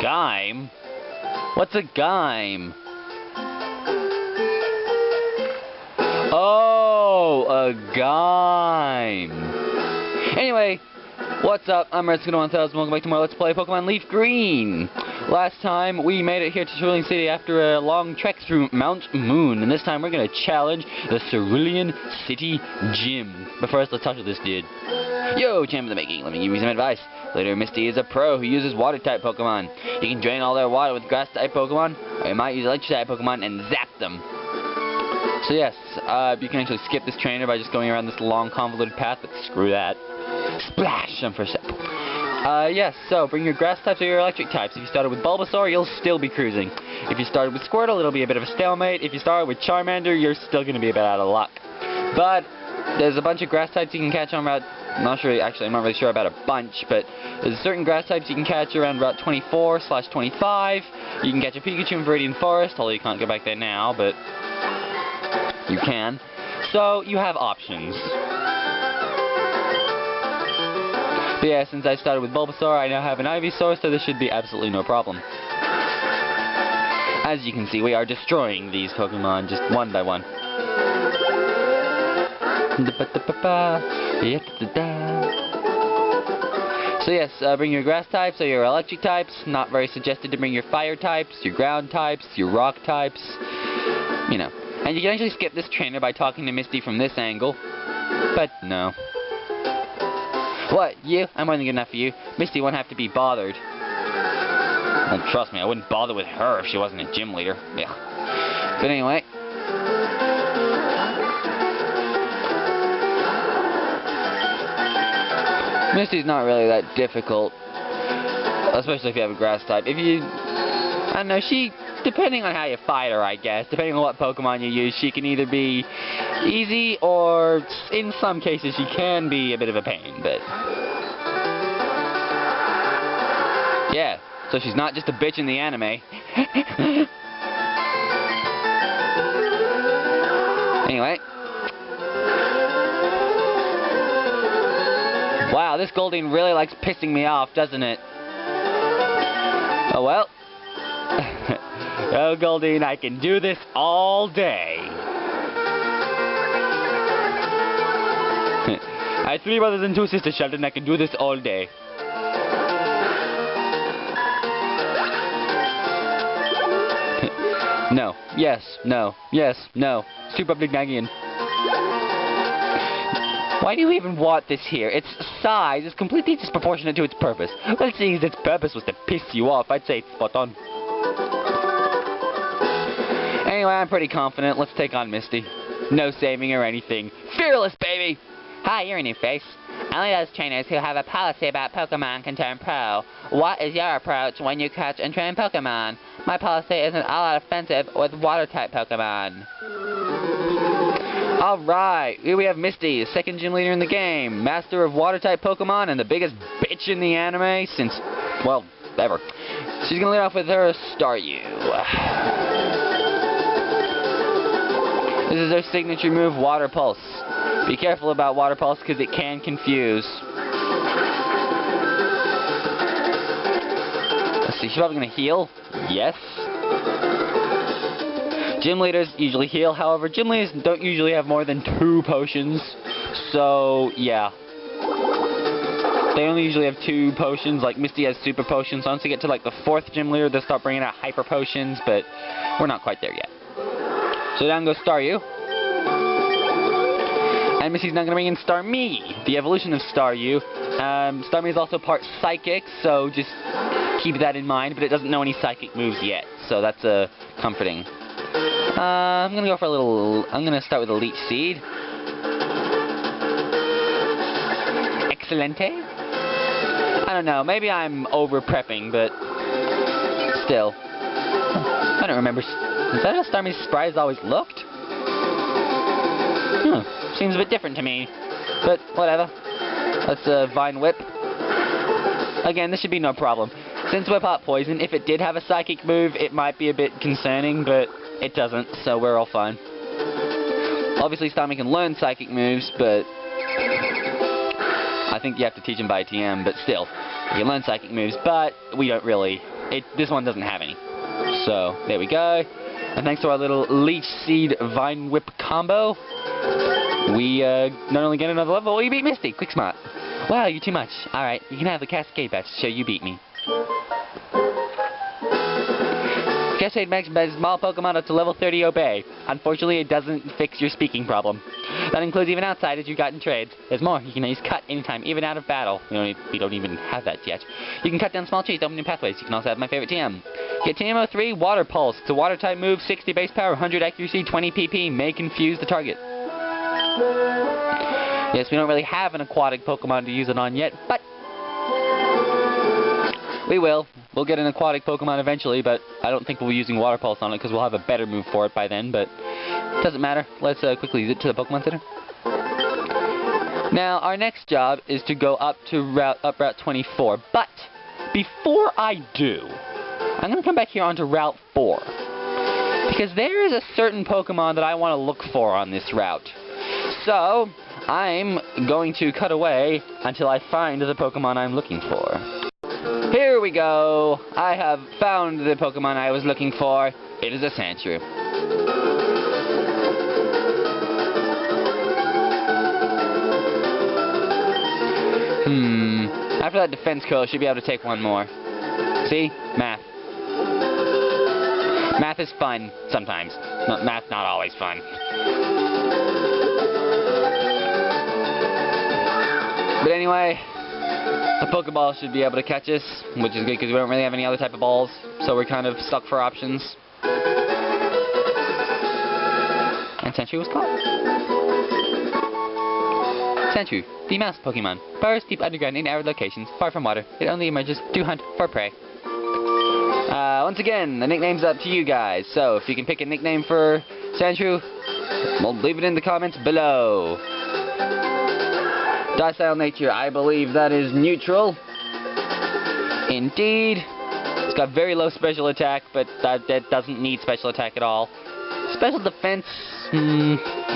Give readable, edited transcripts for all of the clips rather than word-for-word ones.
Gime? What's a gime? Oh, a gime. Anyway, what's up? I'm Redskin1000. Welcome back to more Let's Play Pokemon LeafGreen. Last time, we made it here to Cerulean City after a long trek through Mount Moon, and this time we're going to challenge the Cerulean City Gym. But first, let's talk to this dude. Yo, champ of the making, let me give you some advice. Later, Misty is a pro who uses water-type Pokemon. You can drain all their water with grass-type Pokemon, or you might use electric-type Pokemon and zap them. So yes, you can actually skip this trainer by just going around this long convoluted path, but screw that. Splash! I'm first step. Yes, so bring your grass types or your electric types. If you started with Bulbasaur, you'll still be cruising. If you started with Squirtle, it'll be a bit of a stalemate. If you started with Charmander, you're still going to be a bit out of luck. But there's a bunch of grass types you can catch on Route... I'm not really sure about a bunch, but there's certain grass types you can catch around Route 24/25. You can catch a Pikachu in Viridian Forest, although you can't go back there now, but you can. So, you have options. But yeah, since I started with Bulbasaur, I now have an Ivysaur, so this should be absolutely no problem. As you can see, we are destroying these Pokemon just one by one. So yes, bring your grass types or your electric types. Not very suggested to bring your fire types, your ground types, your rock types. You know. And you can actually skip this trainer by talking to Misty from this angle. But no. What? You? I'm more than good enough for you. Misty won't have to be bothered. Well, trust me, I wouldn't bother with her if she wasn't a gym leader. Yeah. But anyway. Misty's not really that difficult. Especially if you have a grass type. If you... I don't know, depending on how you fight her, I guess, depending on what Pokemon you use, she can either be easy or, in some cases, she can be a bit of a pain, but... Yeah, so she's not just a bitch in the anime. Anyway. Wow, this Goldeen really likes pissing me off, doesn't it? Oh well. Oh, Goldeen, I can do this all day. I have 3 brothers and 2 sisters, Sheldon. I can do this all day. No. Yes. No. Yes. No. Super Bignagian. Why do you even want this here? Its size is completely disproportionate to its purpose. Well, seeing as its purpose was to piss you off, I'd say it's spot on. Anyway, I'm pretty confident. Let's take on Misty. No saving or anything. Fearless, baby! Hi, you're a new face. Only those trainers who have a policy about Pokemon can turn pro. What is your approach when you catch and train Pokemon? My policy isn't all out offensive with water-type Pokemon. Alright, here we have Misty, the second gym leader in the game, master of water-type Pokemon, and the biggest bitch in the anime since, well, ever. She's gonna lead off with her Staryu. This is her signature move, Water Pulse. Be careful about Water Pulse because it can confuse. Let's see, she's probably gonna heal. Yes. Gym leaders usually heal, however, gym leaders don't usually have more than 2 potions, so, yeah. They only usually have 2 potions, like Misty has super potions, so once you get to like the 4th gym leader, they'll start bringing out hyper potions, but we're not quite there yet. So down goes Staryu. And Misty's now going to bring in Starmie, the evolution of Staryu. Starmie is also part psychic, so just keep that in mind, but it doesn't know any psychic moves yet, so that's comforting. I'm gonna go for I'm gonna start with a Leech Seed. Excelente? I don't know, maybe I'm over-prepping, but still. I don't remember. Is that how Starmie's sprites always looked? Seems a bit different to me. But, whatever. Let's Vine Whip. Again, this should be no problem. Since we're part poison, if it did have a psychic move, it might be a bit concerning, but it doesn't, so we're all fine. Obviously, Starmie can learn psychic moves, but I think you have to teach him by TM, but still. You can learn psychic moves, but we don't really this one doesn't have any. So, there we go. And thanks to our little Leech Seed Vine Whip combo, we not only get another level, we beat Misty. Quick smart. Wow, you're too much. Alright, you can have the Cascade badge to show you beat me. Cascade Max badge small Pokemon up to level 30 obey. Unfortunately, it doesn't fix your speaking problem. That includes even outsiders you got in trades. There's more. You can use cut anytime, even out of battle. We don't even have that yet. You can cut down small trees to open new pathways. You can also have my favorite TM. Get TM03, Water Pulse. It's a water type move, 60 base power, 100 accuracy, 20 PP. May confuse the target. Yes, we don't really have an aquatic Pokemon to use it on yet, but we will. We'll get an aquatic Pokemon eventually, but I don't think we'll be using Water Pulse on it because we'll have a better move for it by then, but it doesn't matter. Let's quickly zip to the Pokemon Center. Now, our next job is to go up Route 24, but before I do, I'm going to come back here onto Route 4, because there is a certain Pokemon that I want to look for on this route. So, I'm going to cut away until I find the Pokemon I'm looking for. Here we go! I have found the Pokemon I was looking for. It is a Sandshrew. After that defense curl, I should be able to take one more. See? Math. Math is fun, sometimes. Math's not always fun. But anyway, the Pokeball should be able to catch us, which is good because we don't really have any other type of balls, so we're kind of stuck for options. And Sandshrew was caught. Sandshrew, the mouse Pokemon, burrows deep underground in arid locations, far from water. It only emerges to hunt for prey. Once again, the nickname's up to you guys, so if you can pick a nickname for Sandshrew, well, leave it in the comments below. Docile nature, I believe that is neutral. Indeed. It's got very low special attack, but that doesn't need special attack at all. Special defense,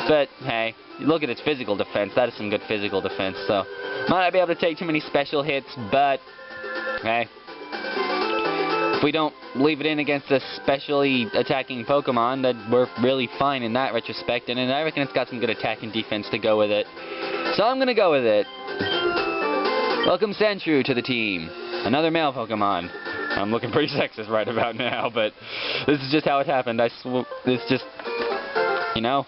but hey, look at its physical defense. That is some good physical defense, so might not be able to take too many special hits, but hey, if we don't leave it in against a specially attacking Pokemon, then we're really fine in that retrospect, and I reckon it's got some good attack and defense to go with it. So I'm gonna go with it. Welcome Sandshrew to the team. Another male Pokemon. I'm looking pretty sexist right about now, but this is just how it happened. It's just, you know,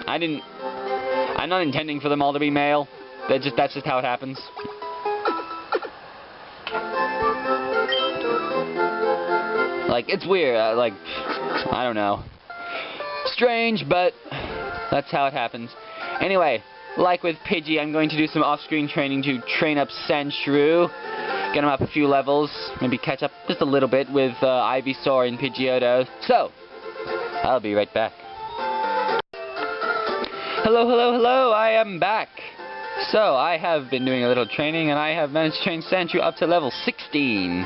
I'm not intending for them all to be male. That's just how it happens. Like, it's weird, I don't know. Strange, but that's how it happens. Anyway, like with Pidgey, I'm going to do some off-screen training to train up Sandshrew. Get him up a few levels, maybe catch up just a little bit with Ivysaur and Pidgeotto. So, I'll be right back. Hello, hello, hello, I am back. So, I have been doing a little training, and I have managed to train Sandshrew up to level 16.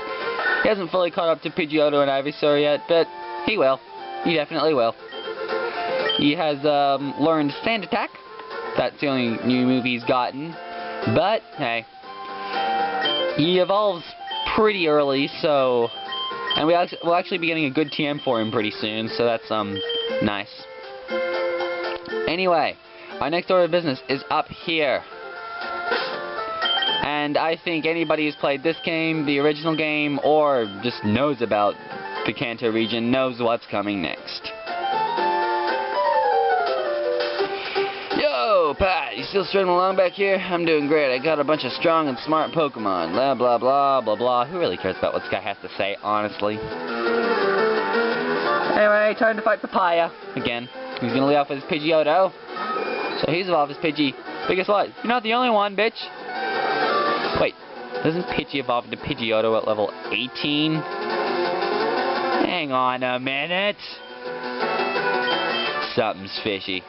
He hasn't fully caught up to Pidgeotto and Ivysaur yet, but he will. He definitely will. He has learned Sand Attack. That's the only new move he's gotten. But, hey, he evolves pretty early, so... And we'll actually be getting a good TM for him pretty soon, so that's, nice. Anyway, our next order of business is up here. And I think anybody who's played this game, the original game, or just knows about the Kanto region knows what's coming next. Yo, Pat, you still struggling along back here? I'm doing great. I got a bunch of strong and smart Pokemon. Blah, blah, blah, blah, blah. Who really cares about what this guy has to say, honestly? Anyway, time to fight Papaya. Again, he's gonna lead off with his Pidgeotto. So he's evolved his Pidgey. But guess what? You're not the only one, bitch. Wait, doesn't Pidgey evolve into Pidgeotto at level 18? Hang on a minute. Something's fishy.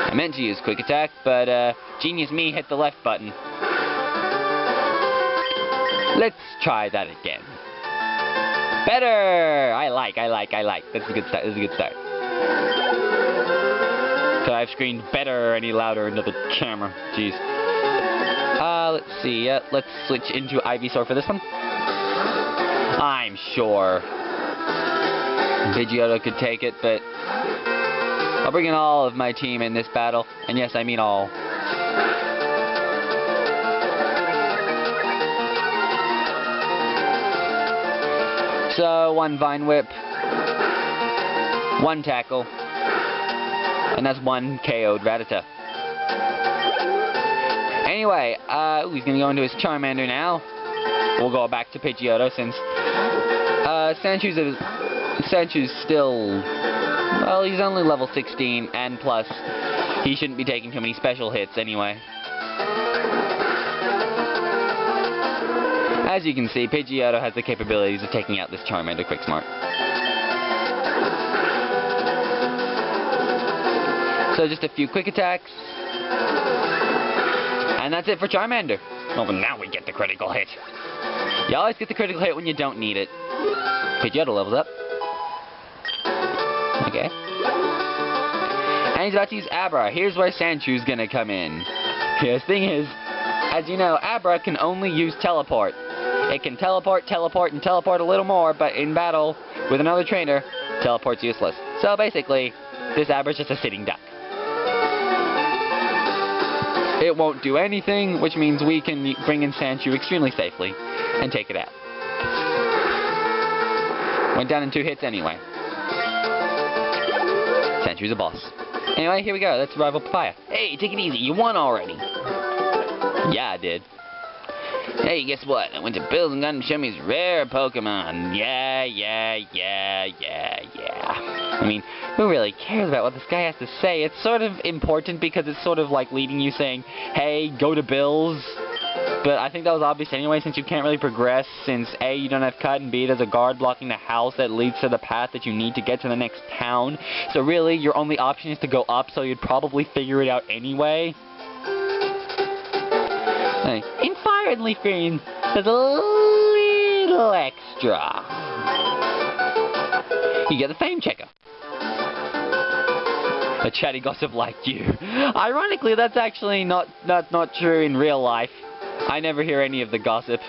I meant to use Quick Attack, but genius me hit the left button. Let's try that again. Better! I like. That's a good start. Could I have screamed better any louder into the camera? Jeez. let's see. Let's switch into Ivysaur for this one. I'm sure Pidgeotto could take it, but I'll bring in all of my team in this battle. And yes, I mean all. So, 1 Vine Whip, 1 Tackle, and that's 1 KO'd Rattata. Anyway, he's going to go into his Charmander now. We'll go back to Pidgeotto since Sandshew's still, well, he's only level 16, and plus, he shouldn't be taking too many special hits anyway. As you can see, Pidgeotto has the capabilities of taking out this Charmander quick smart. So just a few quick attacks. And that's it for Charmander. Oh, but now we get the critical hit. You always get the critical hit when you don't need it. Pidgeotto levels up. Okay. And he's about to use Abra. Here's where Sandshew's gonna come in. The thing is, as you know, Abra can only use teleport. It can teleport, and teleport a little more, but in battle with another trainer, teleport's useless. So basically, this Abra's just a sitting duck. It won't do anything, which means we can bring in Sandshew extremely safely and take it out. Went down in 2 hits anyway. Sandshew's a boss. Anyway, here we go. Let's rival Papaya. Hey, take it easy. You won already. Yeah, I did. Hey, guess what? I went to Bill's and got him to show me his rare Pokemon. Yeah. I mean, who really cares about what this guy has to say? It's sort of important because it's sort of like leading you saying, hey, go to Bill's. But I think that was obvious anyway, since you can't really progress, since A, you don't have cut, and B, there's a guard blocking the house that leads to the path that you need to get to the next town. So really, your only option is to go up, so you'd probably figure it out anyway. In Fire and LeafGreen, there's a little extra. You get the Fame Checker. A chatty gossip like you. Ironically, that's actually not true in real life. I never hear any of the gossip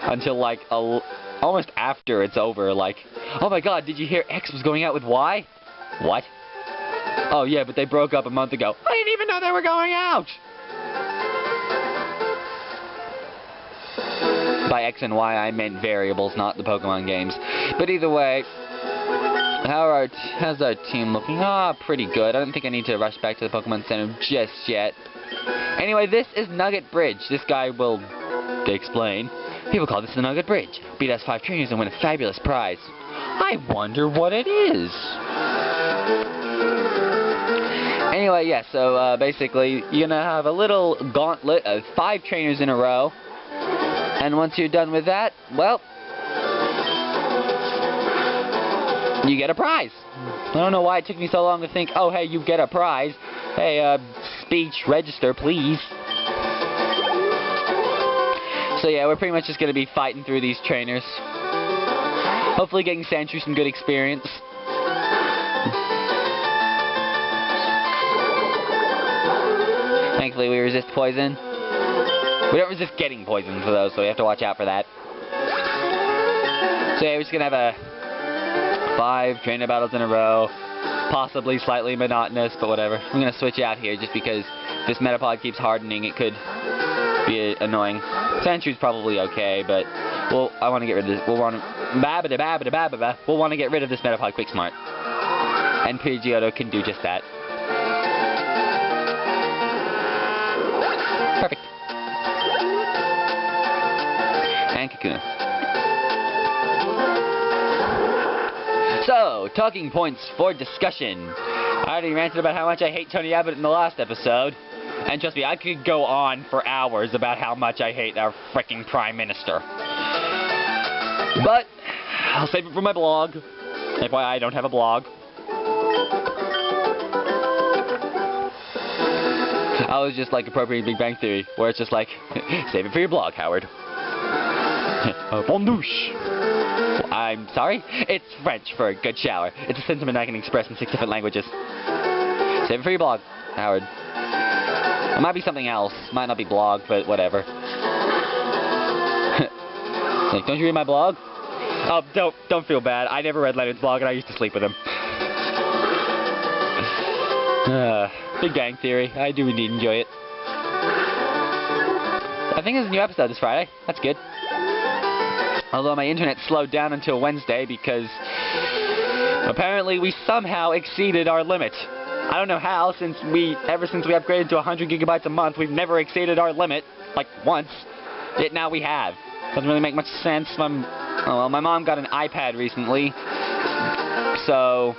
until like almost after it's over. Like, oh my God, did you hear X was going out with Y? What? Oh yeah, but they broke up a month ago. I didn't even know they were going out. By X and Y, I meant variables, not the Pokemon games. But either way, how's our team looking? Pretty good. I don't think I need to rush back to the Pokemon Center just yet. Anyway, this is Nugget Bridge. This guy will explain. People call this the Nugget Bridge. Beat us 5 trainers and win a fabulous prize. I wonder what it is. Anyway, yeah, so basically, you're going to have a little gauntlet of 5 trainers in a row. And once you're done with that, well, you get a prize. I don't know why it took me so long to think, oh, hey, you get a prize. Hey, speech, register, please. So yeah, we're pretty much just going to be fighting through these trainers. Hopefully getting Sandshrew some good experience. Thankfully we resist poison. We don't resist getting poisoned for those, so we have to watch out for that. So yeah, we're just going to have a 5 trainer battles in a row. Possibly slightly monotonous, but whatever. I'm going to switch out here just because this Metapod keeps hardening. It could be annoying. Sandshew's probably okay, but I want to get rid of this. We'll want to get rid of this Metapod Quick Smart. And Pidgeotto can do just that. Perfect. And Kakuna. So, talking points for discussion. I already ranted about how much I hate Tony Abbott in the last episode. And trust me, I could go on for hours about how much I hate our frickin' Prime Minister. But, I'll save it for my blog. FYI, I don't have a blog. I was just like appropriating Big Bang Theory, where it's just like, save it for your blog, Howard. Bondouche. I'm sorry? It's French for a good shower. It's a sentiment I can express in 6 different languages. Save it for your blog, Howard. It might be something else. Might not be blog, but whatever. Like, don't you read my blog? Oh, don't feel bad. I never read Leonard's blog, and I used to sleep with him. Big Bang Theory. I do indeed enjoy it. I think there's a new episode this Friday. That's good. Although my internet slowed down until Wednesday because apparently we somehow exceeded our limit. I don't know how, ever since we upgraded to 100 gigabytes a month, we've never exceeded our limit, like once. Yet now we have. Doesn't really make much sense. My mom got an iPad recently, so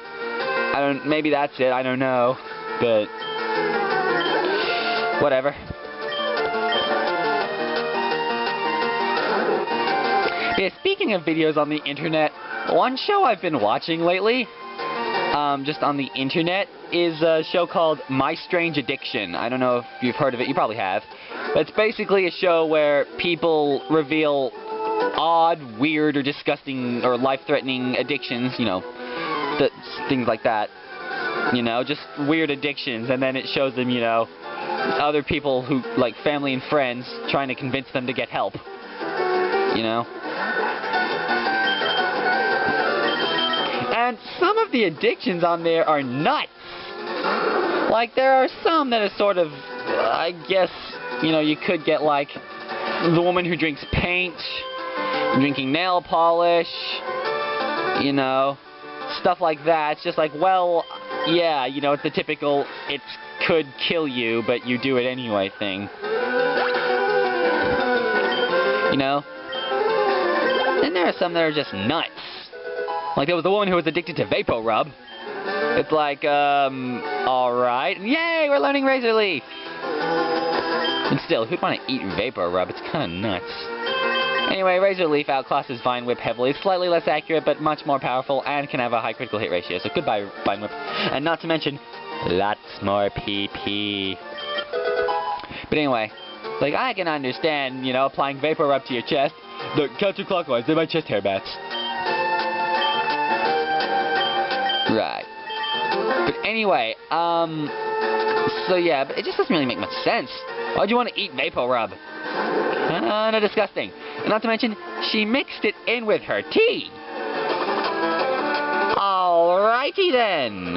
maybe that's it. I don't know, but whatever. Yeah, speaking of videos on the internet, one show I've been watching lately, just on the internet, is a show called My Strange Addiction. I don't know if you've heard of it. You probably have. But it's basically a show where people reveal odd, weird, or disgusting, or life-threatening addictions, you know, things like that. You know, just weird addictions, and then it shows them, you know, other people who, like family and friends, trying to convince them to get help. You know? And some of the addictions on there are nuts. Like, there are some that are sort of, I guess, you know, you could get, like, the woman who drinks paint, drinking nail polish, you know, stuff like that. It's just like, well, yeah, you know, it's the typical, it could kill you, but you do it anyway thing. You know? Then there are some that are just nuts. Like, there was the woman who was addicted to Vapor Rub. It's like, alright. Yay, we're learning Razor Leaf! And still, who'd want to eat Vapor Rub? It's kind of nuts. Anyway, Razor Leaf outclasses Vine Whip heavily. It's slightly less accurate, but much more powerful, and can have a high critical hit ratio. So goodbye, Vine Whip. And not to mention, lots more PP. But anyway, like, I can understand, you know, applying Vapor Rub to your chest. Look, counterclockwise, they're my chest hair bats. Right. But anyway, so yeah, but it just doesn't really make much sense. Why'd you want to eat Vapor Rub? No, disgusting. And not to mention, she mixed it in with her tea. Alrighty then.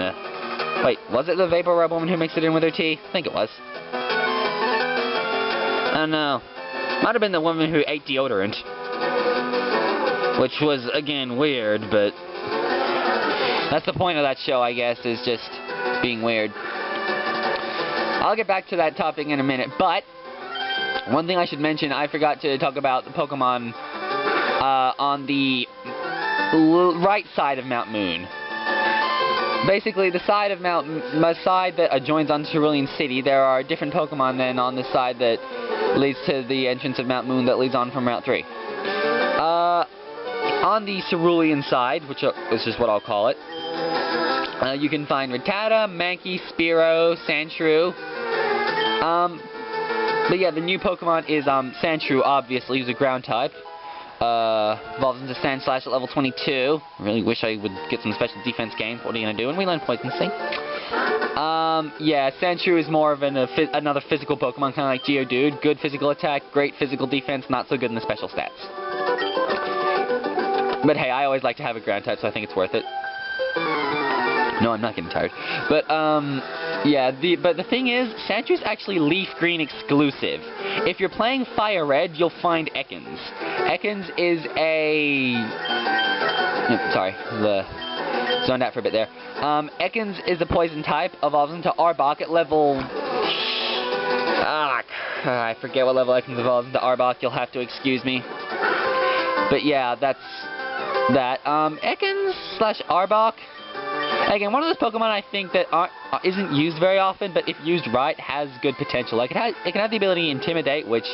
Wait, was it the Vapor Rub woman who mixed it in with her tea? I think it was. I don't know. Might have been the woman who ate deodorant. Which was, again, weird, but that's the point of that show, I guess, is just being weird. I'll get back to that topic in a minute, but one thing I should mention, I forgot to talk about the Pokemon on the right side of Mount Moon. Basically, the side of side that adjoins on Cerulean City, there are different Pokemon than on the side that leads to the entrance of Mount Moon that leads on from Route 3. On the Cerulean side, which is just what I'll call it, you can find Rattata, Mankey, Spearow, Sandshrew. But yeah, the new Pokemon is Sandshrew, obviously, who's a ground type. Evolves into Sandslash at level 22. Really wish I would get some special defense games. What are you gonna do? And we learn Poison Sting. Yeah, Sandshrew is more of another physical Pokemon, kind of like Geodude. Good physical attack, great physical defense, not so good in the special stats. But hey, I always like to have a ground type, so I think it's worth it. No, I'm not getting tired. But, yeah, but the thing is, Sandshrew is actually LeafGreen exclusive. If you're playing Fire Red, you'll find Ekans. Ekans is a... Sorry, zoned out for a bit there. Ekans is a poison type, evolves into Arbok at level... I forget what level Ekans evolves into Arbok, you'll have to excuse me. But yeah, that's that. Ekans/Arbok... Again, one of those Pokemon I think that isn't used very often, but if used right, has good potential. Like, it can have the ability Intimidate, which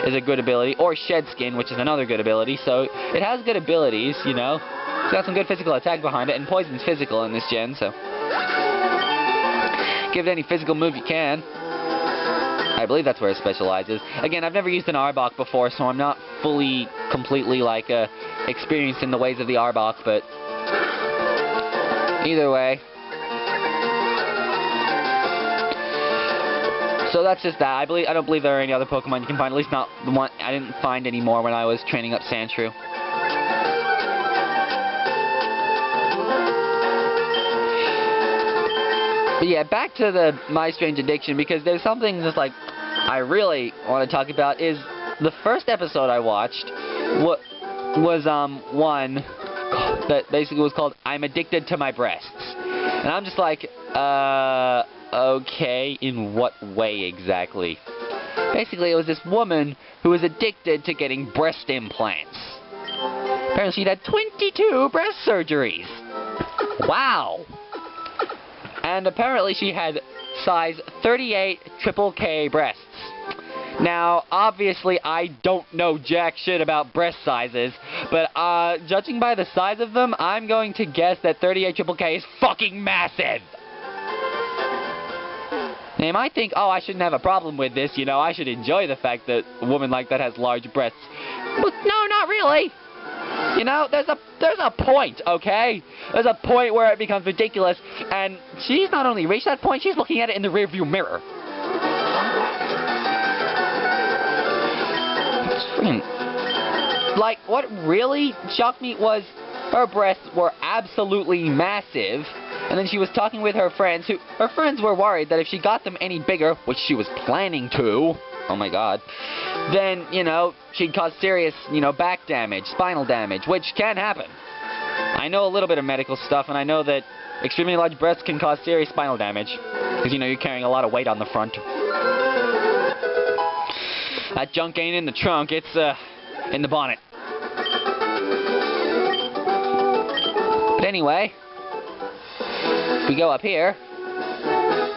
is a good ability, or Shed Skin, which is another good ability, so it has good abilities, you know. It's got some good physical attack behind it, and Poison's physical in this gen, so give it any physical move you can. I believe that's where it specializes. Again, I've never used an Arbok before, so I'm not completely, like, experienced in the ways of the Arbok, but either way. So that's just that. I don't believe there are any other Pokemon you can find. At least not the one. I didn't find any more when I was training up Sandshrew. But yeah, back to the My Strange Addiction, because there's something just like I really want to talk about. Is the first episode I watched was one that basically was called "I'm Addicted to My Breasts," and I'm just like, okay, in what way exactly? Basically, it was this woman who was addicted to getting breast implants. Apparently, she'd had 22 breast surgeries. Wow. And apparently she had size 38 triple K breasts. Now, obviously, I don't know jack shit about breast sizes, but judging by the size of them, I'm going to guess that 38 triple K is fucking massive. Now, you might think, oh, I shouldn't have a problem with this, you know, I should enjoy the fact that a woman like that has large breasts. But no, not really. You know, there's a point, okay? There's a point where it becomes ridiculous, and she's not only reached that point, she's looking at it in the rearview mirror. Like, what really shocked me was her breasts were absolutely massive, and then she was talking with her friends, her friends were worried that if she got them any bigger, which she was planning to, oh my god, then, you know, she'd cause serious, you know, back damage, spinal damage, which can happen. I know a little bit of medical stuff, and I know that extremely large breasts can cause serious spinal damage, because, you know, you're carrying a lot of weight on the front. That junk ain't in the trunk, it's, in the bonnet. But anyway, if we go up here,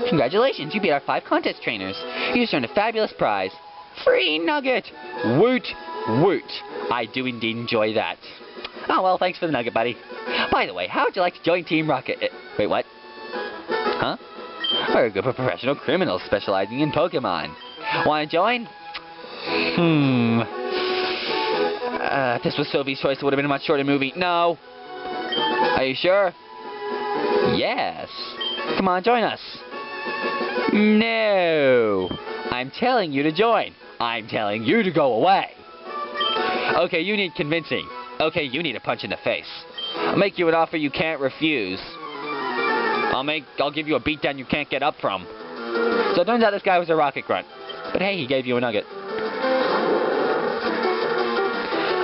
congratulations, you beat our 5 contest trainers. You just earned a fabulous prize. Free Nugget! Woot, woot. I do indeed enjoy that. Oh, well, thanks for the Nugget, buddy. By the way, how would you like to join Team Rocket? Wait, what? Huh? We're a group of professional criminals specializing in Pokemon. Want to join? If this was Sophie's Choice, it would have been a much shorter movie. No. Are you sure? Yes. Come on, join us. No. I'm telling you to join. I'm telling you to go away. Okay, you need convincing. Okay, you need a punch in the face. I'll make you an offer you can't refuse. I'll give you a beatdown you can't get up from. So it turns out this guy was a rocket grunt. But hey, he gave you a nugget.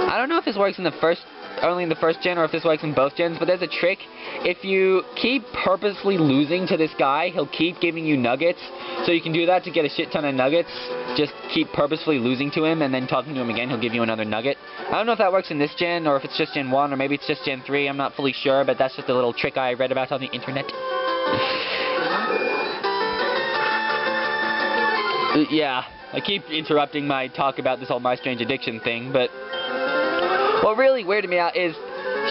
I don't know if this works in only in the first gen, or if this works in both gens, but there's a trick. If you keep purposely losing to this guy, he'll keep giving you nuggets. So you can do that to get a shit ton of nuggets. Just keep purposefully losing to him, and then talking to him again, he'll give you another nugget. I don't know if that works in this gen, or if it's just Gen 1, or maybe it's just Gen 3. I'm not fully sure, but that's just a little trick I read about on the internet. Yeah, I keep interrupting my talk about this whole My Strange Addiction thing, but what really weirded me out is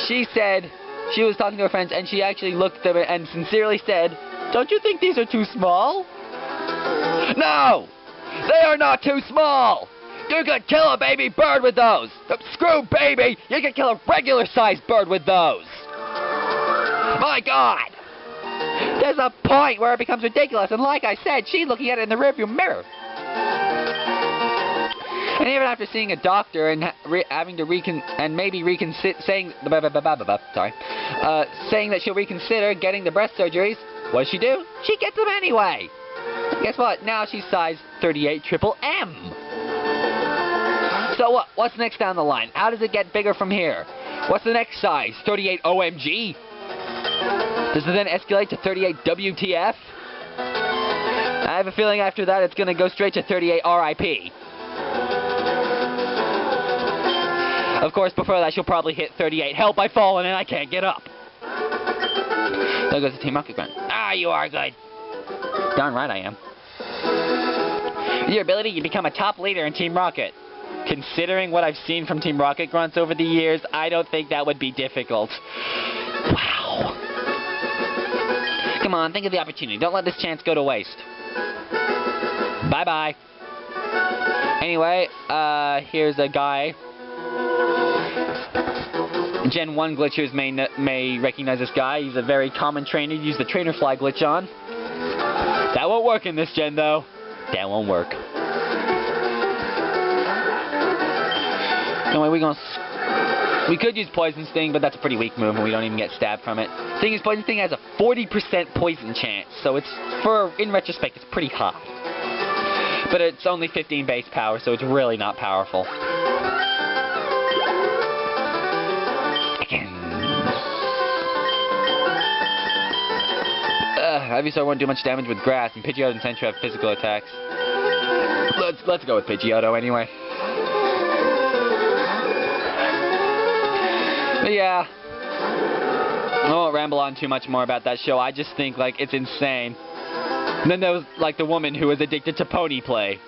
she said she was talking to her friends, and she actually looked at them and sincerely said, "Don't you think these are too small?" No! They are not too small! You could kill a baby bird with those! Screw baby! You could kill a regular-sized bird with those! My god! There's a point where it becomes ridiculous, and like I said, she's looking at it in the rearview mirror. And even after seeing a doctor and having to saying that she'll reconsider getting the breast surgeries, what does she do? She gets them anyway. Guess what? Now she's size 38 triple M. So what? What's next down the line? How does it get bigger from here? What's the next size? 38 OMG? Does it then escalate to 38 WTF? I have a feeling after that it's going to go straight to 38 RIP. Of course, before that she'll probably hit 38 Help, I've fallen and I can't get up. There goes the Team Rocket grunt. Ah, you are good. Darn right I am. With your ability, you become a top leader in Team Rocket. Considering what I've seen from Team Rocket grunts over the years, I don't think that would be difficult. Wow. Come on, think of the opportunity. Don't let this chance go to waste. Bye-bye. Anyway, here's a guy. Gen 1 glitchers may recognize this guy. He's a very common trainer. Use the trainer fly glitch on. That won't work in this gen, though. That won't work. Anyway, we could use Poison Sting, but that's a pretty weak move, and we don't even get stabbed from it. Thing is, Poison Sting has a 40% poison chance, so it's, in retrospect, it's pretty high. But it's only 15 base power, so it's really not powerful. Ivysaur won't do much damage with grass, and Pidgeotto and Sentry have physical attacks. Let's go with Pidgeotto anyway. But yeah, I won't ramble on too much more about that show. I just think, like, it's insane. And then there was, like, the woman who was addicted to pony play.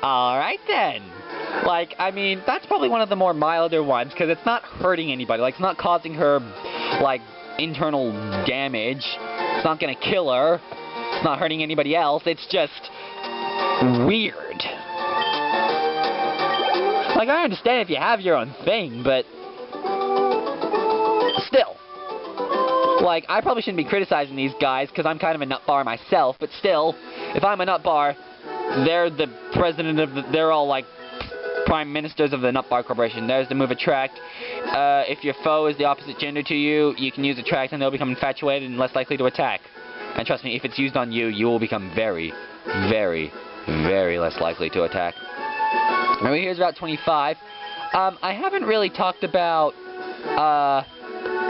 Alright then. Like, I mean, that's probably one of the more milder ones, because it's not hurting anybody. Like, it's not causing her, like, internal damage. It's not gonna kill her. It's not hurting anybody else. It's just weird. Like, I understand if you have your own thing, but still. Like, I probably shouldn't be criticizing these guys because I'm kind of a nut bar myself, but still, if I'm a nut bar, they're the president of they're all like prime ministers of the Nut Bar Corporation. There's the move Attract. If your foe is the opposite gender to you, you can use Attract and they'll become infatuated and less likely to attack. And trust me, if it's used on you, you will become very, very, very less likely to attack. Alright, here's Route 25. I haven't really talked about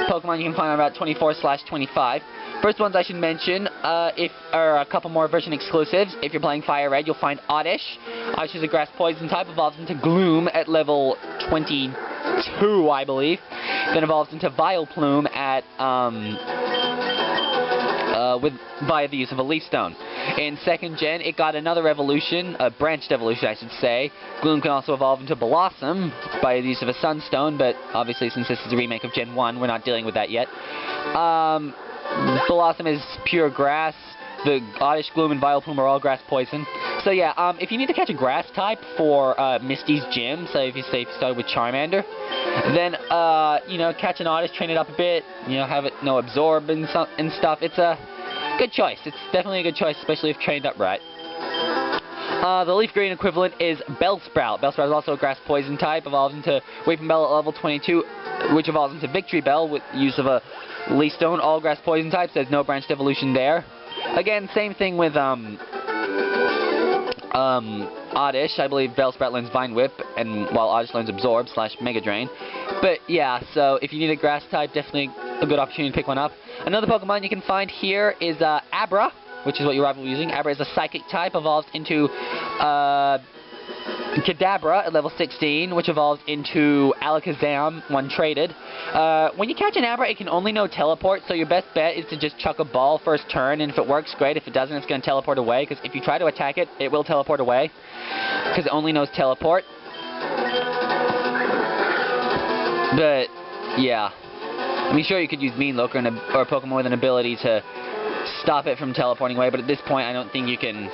Pokemon you can find on Route 24/25. First ones I should mention, are a couple more version exclusives. If you're playing Fire Red, you'll find Oddish. Oddish is a grass poison type, evolves into Gloom at level 22, I believe. Then evolves into Vileplume at, via the use of a Leaf Stone. In 2nd Gen, it got another evolution, a branched evolution, I should say. Gloom can also evolve into Blossom by the use of a Sunstone, but obviously since this is a remake of Gen 1, we're not dealing with that yet. Blossom is pure grass. The Oddish, Gloom, and Vileplume are all grass poison. So yeah, if you need to catch a grass type for Misty's gym, so if you started with Charmander, then you know, catch an Oddish, train it up a bit, you know, have it absorb and stuff. It's a good choice. It's definitely a good choice, especially if trained up right. The LeafGreen equivalent is Bellsprout. Bellsprout is also a grass poison type, evolves into Weepinbell at level 22, which evolves into Victory Bell with use of a Leaf Stone. All grass poison types. There's no branched evolution there. Again, same thing with Oddish. I believe Bellsprout learns Vine Whip, and while Oddish learns Absorb / Mega Drain. But yeah, so if you need a grass type, definitely a good opportunity to pick one up. Another Pokemon you can find here is Abra, which is what your rival will be using. Abra is a Psychic type, evolves into Kadabra at level 16, which evolves into Alakazam when traded. When you catch an Abra, it can only know Teleport, so your best bet is to just chuck a ball first turn, and if it works, great. If it doesn't, it's going to teleport away, because if you try to attack it, it will teleport away, because it only knows Teleport. But, yeah. I mean, sure, you could use Mean Look or a Pokemon with an ability to stop it from teleporting away, but at this point, I don't think you can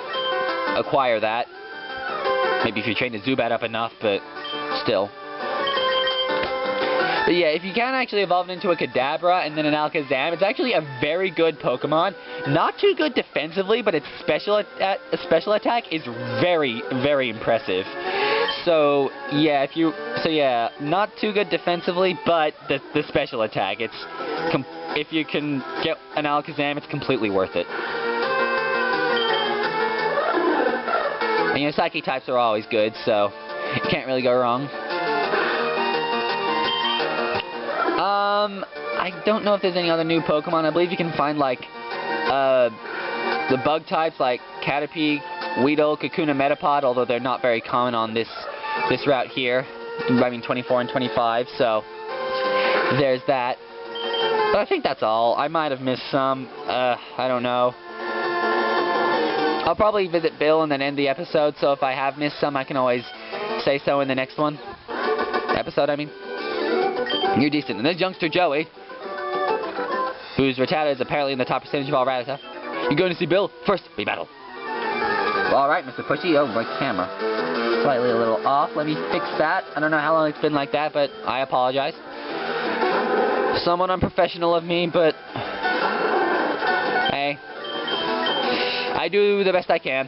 acquire that. Maybe if you train the Zubat up enough, but still. But yeah, if you can actually evolve it into a Kadabra and then an Alakazam, it's actually a very good Pokemon. Not too good defensively, but its special attack is very, very impressive. So yeah, not too good defensively, but the special attack, if you can get an Alakazam, it's completely worth it. And you know, Psychic types are always good, so you can't really go wrong. I don't know if there's any other new Pokemon. I believe you can find, like, the bug types, like Caterpie, Weedle, Cocoon, and Metapod, although they're not very common on this route here. I mean, 24 and 25, so there's that. But I think that's all. I might have missed some. I don't know. I'll probably visit Bill and then end the episode, so if I have missed some, I can always say so in the next one. Episode, I mean. You're decent. And there's Youngster Joey, whose Rattata is apparently in the top percentage of all Rattata. You're going to see Bill? First, we battle. Well, alright, Mr. Pushy. Oh, my camera. Slightly a little off. Let me fix that. I don't know how long it's been like that, but I apologize. Somewhat unprofessional of me, but hey. I do the best I can.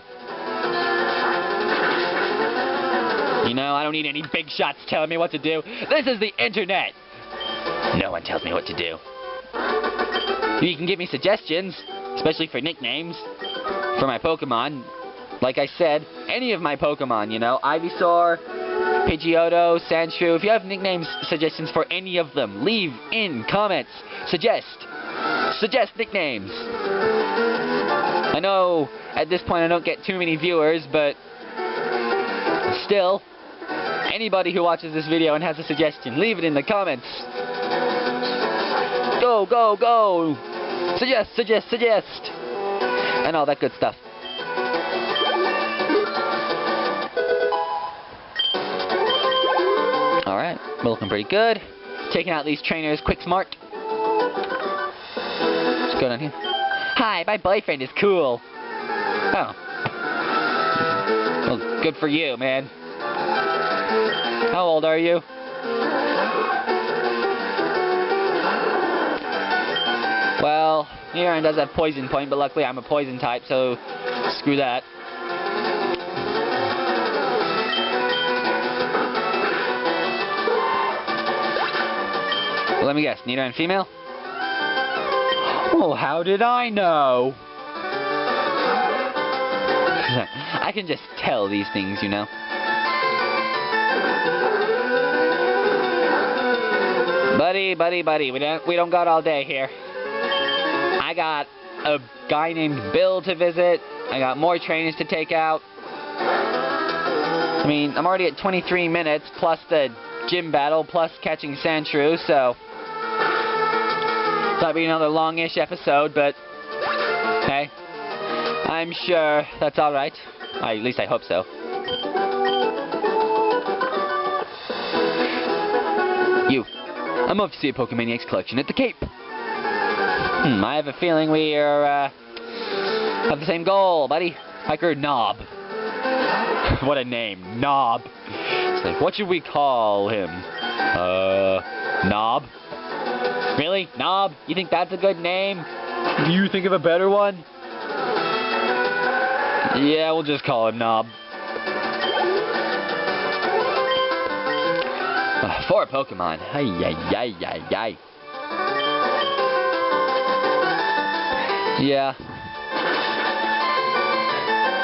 You know, I don't need any big shots telling me what to do. This is the internet. No one tells me what to do. You can give me suggestions, especially for nicknames, for my Pokemon. Like I said, any of my Pokemon, you know, Ivysaur, Pidgeotto, Sandshrew. If you have nicknames suggestions for any of them, leave in comments. Suggest nicknames. I know at this point I don't get too many viewers, but still, anybody who watches this video and has a suggestion, leave it in the comments. Go, go, go! Suggest! And all that good stuff. Alright, we're looking pretty good. Taking out these trainers quick smart. What's going on here? Hi, my boyfriend is cool. Oh. Well, good for you, man. How old are you? Well, Aaron does have poison point, but luckily I'm a poison type, so screw that. Well, let me guess, Nidoran female? Oh, how did I know? I can just tell these things, you know. Buddy, we don't got all day here. I got a guy named Bill to visit. I got more trainers to take out. I mean, I'm already at 23 minutes, plus the gym battle, plus catching Sandshrew, so might be another longish episode, but hey, I'm sure that's alright. At least I hope so. You. I'm off to see a Pokemaniacs collection at the Cape. I have a feeling we are, have the same goal, buddy. Hiker Knob. What a name, Knob. It's like, what should we call him? Knob? Really? Knob? You think that's a good name? Do you think of a better one? Yeah, we'll just call him Knob. 4 Pokemon. Ay. Yeah.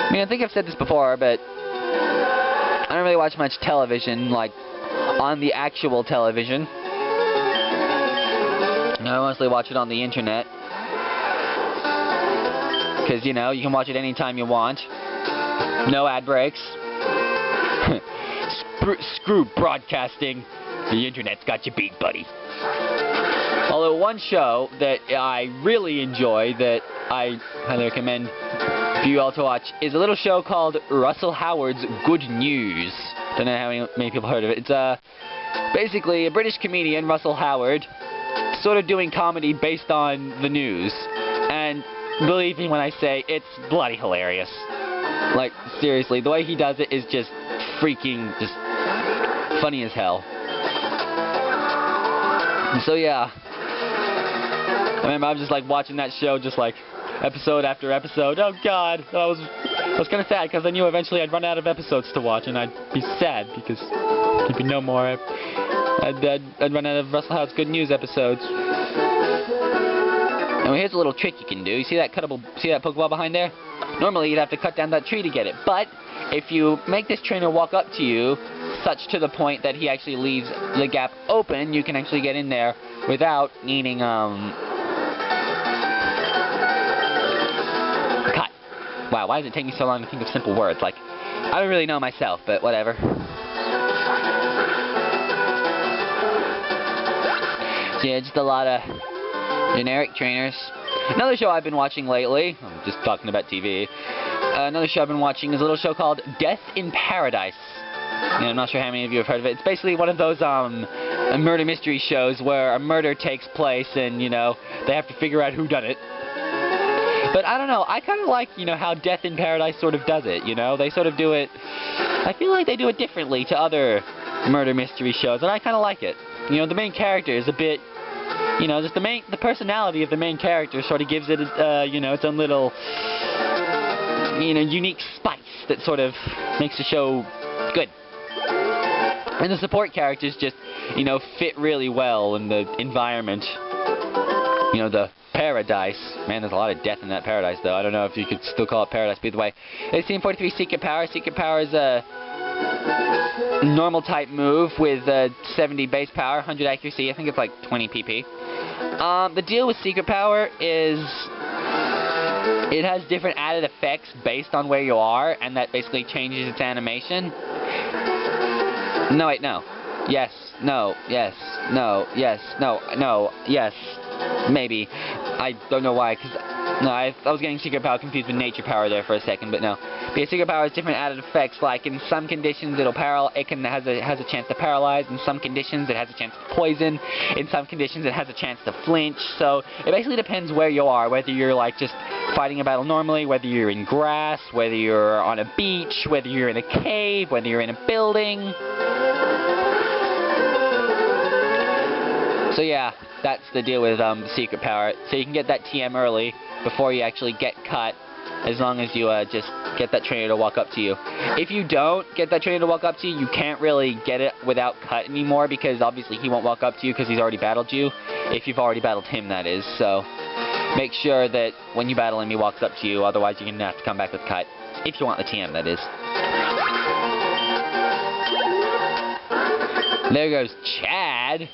I mean, I think I've said this before, but I don't really watch much television, like, on the actual television. I mostly watch it on the internet. Because, you know, you can watch it anytime you want. No ad breaks. Screw broadcasting. The internet's got you beat, buddy. Although one show that I really enjoy, that I highly recommend for you all to watch, is a little show called Russell Howard's Good News. Don't know how many people heard of it. It's basically a British comedian, Russell Howard, sort of doing comedy based on the news. And believe me when I say, it's bloody hilarious. Like, seriously, the way he does it is just freaking, just funny as hell. So yeah, I remember I was just like watching that show, just like episode after episode. Oh God, I was kind of sad because I knew eventually I'd run out of episodes to watch, and I'd be sad because there'd be no more. I'd run out of Russell Howard's Good News episodes. And here's a little trick you can do. You see that Pokeball behind there? Normally you'd have to cut down that tree to get it, but if you make this trainer walk up to you, such to the point that he actually leaves the gap open, you can actually get in there without needing, cut. Wow, why does it take me so long to think of simple words? Like, I don't really know myself, but whatever. So yeah, just a lot of generic trainers. Another show I've been watching lately, I'm just talking about TV, another show I've been watching is a little show called Death in Paradise. I'm not sure how many of you have heard of it. It's basically one of those murder mystery shows where a murder takes place and, you know, they have to figure out who done it. But I don't know, I kind of like, you know, how Death in Paradise sort of does it, you know? They sort of do it, I feel like they do it differently to other murder mystery shows, and I kind of like it. You know, the main character is a bit, you know, just the personality of the main character sort of gives it, you know, its own little unique spice that sort of makes the show good. And the support characters just, fit really well in the environment. The paradise. Man, there's a lot of death in that paradise, though. I don't know if you could still call it paradise, but either way. It's Team 43 Secret Power. Secret Power is a normal type move with 70 base power, 100 accuracy. I think it's like 20 PP. The deal with Secret Power is it has different added effects based on where you are, and that basically changes its animation. No, wait, no. Yes, no, yes, no, yes, no, no, yes, maybe. I don't know why, because I was getting Secret Power confused with Nature Power there for a second, but no. Because Secret Power has different added effects, like in some conditions has a chance to paralyze, in some conditions it has a chance to poison, in some conditions it has a chance to flinch, so it basically depends where you are, whether you're like just fighting a battle normally, whether you're in grass, whether you're on a beach, whether you're in a cave, whether you're in a building. So yeah, that's the deal with Secret Power. So you can get that TM early before you actually get cut, as long as you just get that trainer to walk up to you. If you don't get that trainer to walk up to you, you can't really get it without cut anymore, because obviously he won't walk up to you because he's already battled you. If you've already battled him, that is. So make sure that when you battle him, he walks up to you. Otherwise, you're going to have to come back with cut. If you want the TM, that is. There goes Chad.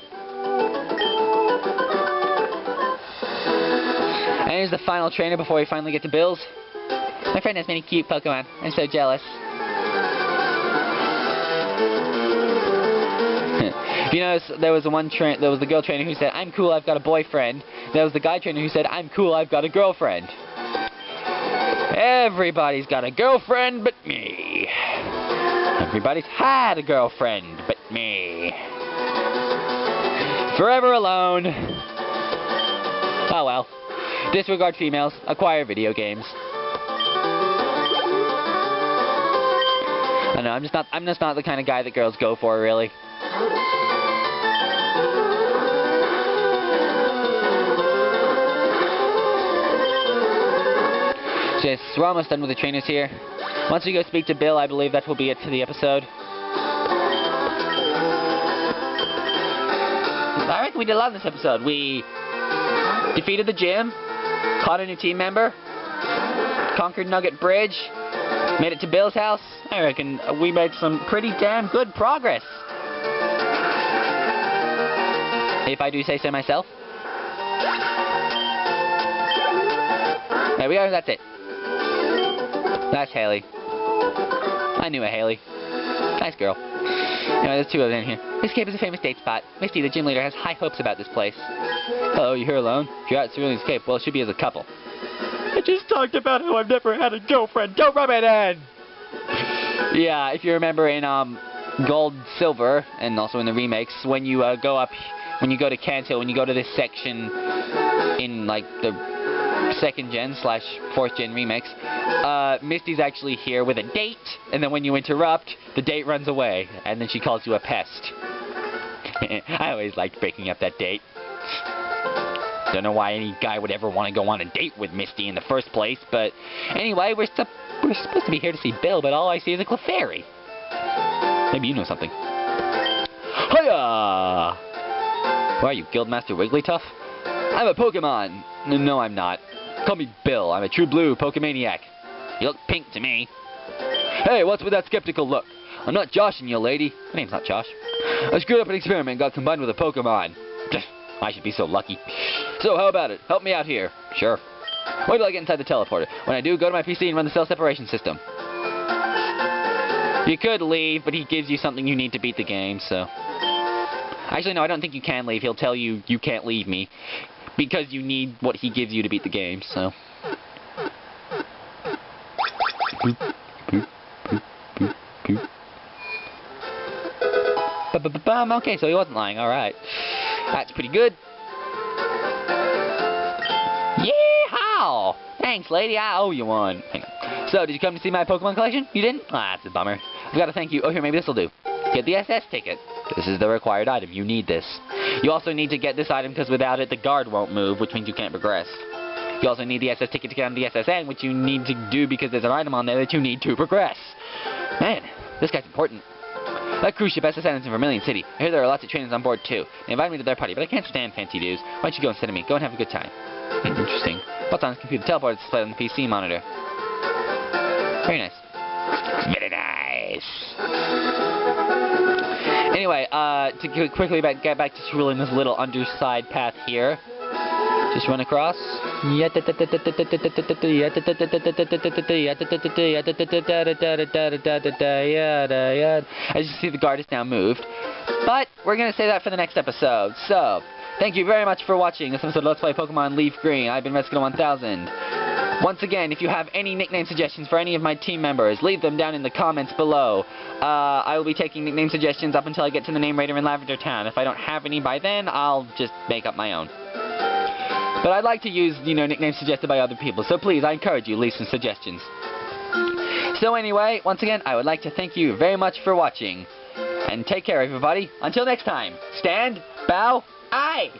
And here's the final trainer before we finally get to Bill's. My friend has many cute Pokemon. I'm so jealous. If you notice, there was the girl trainer who said, "I'm cool, I've got a boyfriend." There was the guy trainer who said, "I'm cool, I've got a girlfriend." Everybody's got a girlfriend but me. Everybody's had a girlfriend but me. Forever alone. Oh well. Disregard females. Acquire video games. I know, I'm just not the kind of guy that girls go for, really. So yes, we're almost done with the trainers here. Once we go speak to Bill, I believe that will be it for the episode. I reckon we did a lot in this episode. We defeated the gym, caught a new team member, conquered Nugget Bridge, made it to Bill's house. I reckon we made some pretty damn good progress. If I do say so myself. There we go, that's it. That's Haley. I knew a Haley. Nice girl. Anyway, there's two of them in here. This cave is a famous date spot. Misty, the gym leader, has high hopes about this place. Hello, you here alone? If you're out at Cerulean's cave, well, it should be as a couple. I just talked about how I've never had a girlfriend. Don't rub it in! Yeah, if you remember in Gold, Silver, and also in the remakes, when you go to Cant Hill, when you go to this section in like the 2nd gen / 4th gen remakes, Misty's actually here with a date, and then when you interrupt, the date runs away, and then she calls you a pest. I always liked breaking up that date. Don't know why any guy would ever want to go on a date with Misty in the first place, but anyway, we're supposed to be here to see Bill, but all I see is a Clefairy. Maybe you know something. Hiya! Who are you, Guildmaster Wigglytuff? I'm a Pokemon! No, I'm not. Call me Bill. I'm a true blue Pokemaniac. You look pink to me. Hey, what's with that skeptical look? I'm not joshing you, lady. My name's not Josh. I screwed up an experiment and got combined with a Pokemon. I should be so lucky. So, how about it? Help me out here. Sure. Wait till I get inside the teleporter. When I do, go to my PC and run the cell separation system. You could leave, but he gives you something you need to beat the game, so... Actually, no, I don't think you can leave. He'll tell you you can't leave me. Because you need what he gives you to beat the game, so... Boop, boop, boop, boop, boop. Okay, so he wasn't lying, alright. That's pretty good. Yeehaw! Thanks, lady, I owe you one. Hang on. So, did you come to see my Pokemon collection? You didn't? Ah, that's a bummer. I've got to thank you. Oh, here, maybe this'll do. Get the SS ticket. This is the required item. You need this. You also need to get this item because without it, the guard won't move, which means you can't progress. You also need the SS ticket to get on the SSN, which you need to do because there's an item on there that you need to progress. Man, this guy's important. That cruise ship SSN is in Vermilion City. I hear there are lots of trainers on board too. They invited me to their party, but I can't stand fancy dudes. Why don't you go instead of me? Go and have a good time. Interesting. What's on his computer? Teleport is displayed on the PC monitor. Very nice. Very nice. Anyway, to quickly get back to Cerulean, this little underside path here. Just run across. As you see, the guard is now moved. But we're going to say that for the next episode. So, thank you very much for watching this episode of Let's Play Pokemon LeafGreen. I've been Redskino1000. Once again, if you have any nickname suggestions for any of my team members, leave them down in the comments below. I will be taking nickname suggestions up until I get to the name Raider in Lavender Town. If I don't have any by then, I'll just make up my own. But I'd like to use, nicknames suggested by other people, so please, I encourage you, leave some suggestions. So anyway, once again, I would like to thank you very much for watching. And take care, everybody. Until next time, stand, bow, aye!